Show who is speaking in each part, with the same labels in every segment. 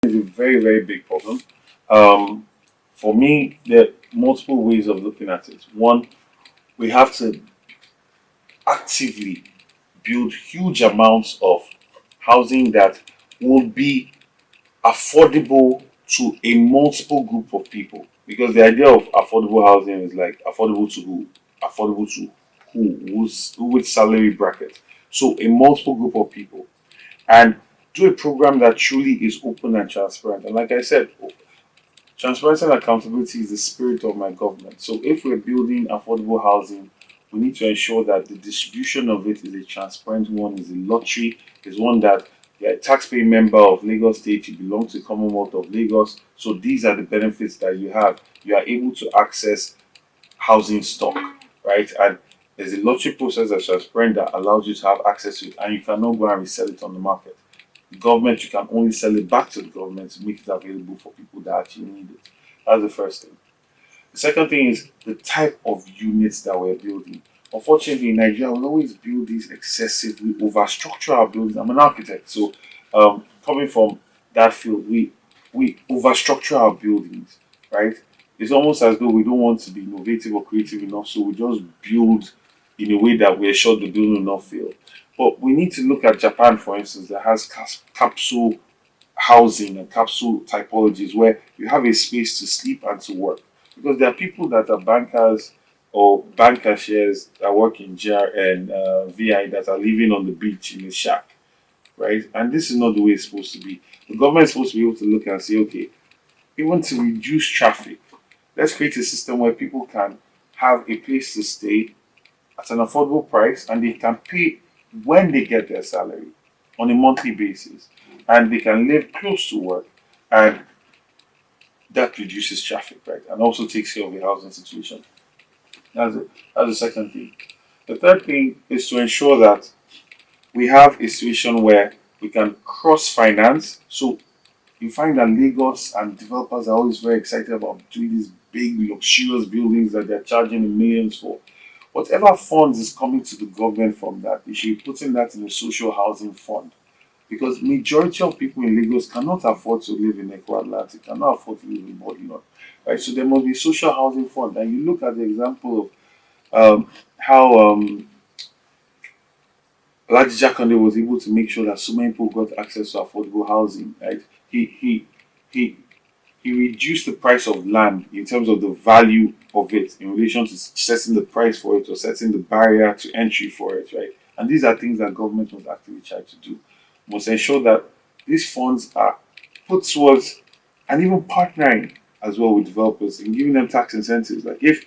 Speaker 1: It's a very, very big problem. Um, for me, there are multiple ways of looking at it. One, we have to actively build huge amounts of housing that will be affordable to a multiple group of people. Because the idea of affordable housing is like affordable to who? Affordable to who? Which salary bracket? So a multiple group of people. And do a program that truly is open and transparent. And like I said, transparency and accountability is the spirit of my government. So if we're building affordable housing, we need to ensure that the distribution of it is a transparent one, is a lottery, is one that you're a taxpaying member of Lagos State, you belong to the Commonwealth of Lagos. So these are the benefits that you have. You are able to access housing stock, right? And there's a lottery process that's transparent that allows you to have access to it, and you cannot go and resell it on the market. The government, you can only sell it back to the government to make it available for people that actually need it. That's the first thing. The second thing is the type of units that we're building. Unfortunately, in Nigeria, we always build these excessively overstructure our buildings. I'm an architect, so coming from that field, we overstructure our buildings, right? It's almost as though we don't want to be innovative or creative enough, so we just build in a way that we're sure the building will not fail. But we need to look at Japan, for instance, that has capsule housing and capsule typologies where you have a space to sleep and to work. Because there are people that are bankers or bank cashiers that work in GR and VI that are living on the beach in a shack, right? And this is not the way it's supposed to be. The government is supposed to be able to look and say, okay, even to reduce traffic, let's create a system where people can have a place to stay at an affordable price and they can pay when they get their salary on a monthly basis and they can live close to work and that reduces traffic, right? And also takes care of the housing situation. That's the second thing. The third thing is to ensure that we have a situation where we can cross finance. So you find that Lagos and developers are always very excited about doing these big luxurious buildings that they're charging in millions for. Whatever funds is coming to the government from that, they should be putting that in a social housing fund. Because majority of people in Lagos cannot afford to live in Ekwa Atlantic, cannot afford to live in Bodilon. Right? So there must be a social housing fund. And you look at the example of how Alhaji Jakande was able to make sure that so many people got access to affordable housing. Right? He he reduced the price of land in terms of the value of it in relation to setting the price for it or setting the barrier to entry for it, right? And these are things that government must actively try to do. Must ensure that these funds are put towards and even partnering as well with developers and giving them tax incentives. Like if,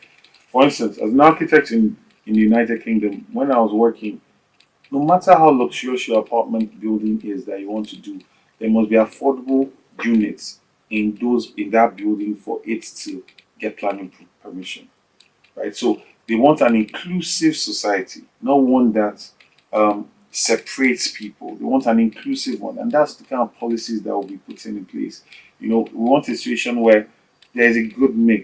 Speaker 1: for instance, as an architect in the United Kingdom, when I was working, no matter how luxurious your apartment building is that you want to do, there must be affordable units in that building for it to get planning permission. Right? So they want an inclusive society, not one that separates people. They want an inclusive one, and that's the kind of policies that will be put in place. We want a situation where there is a good mix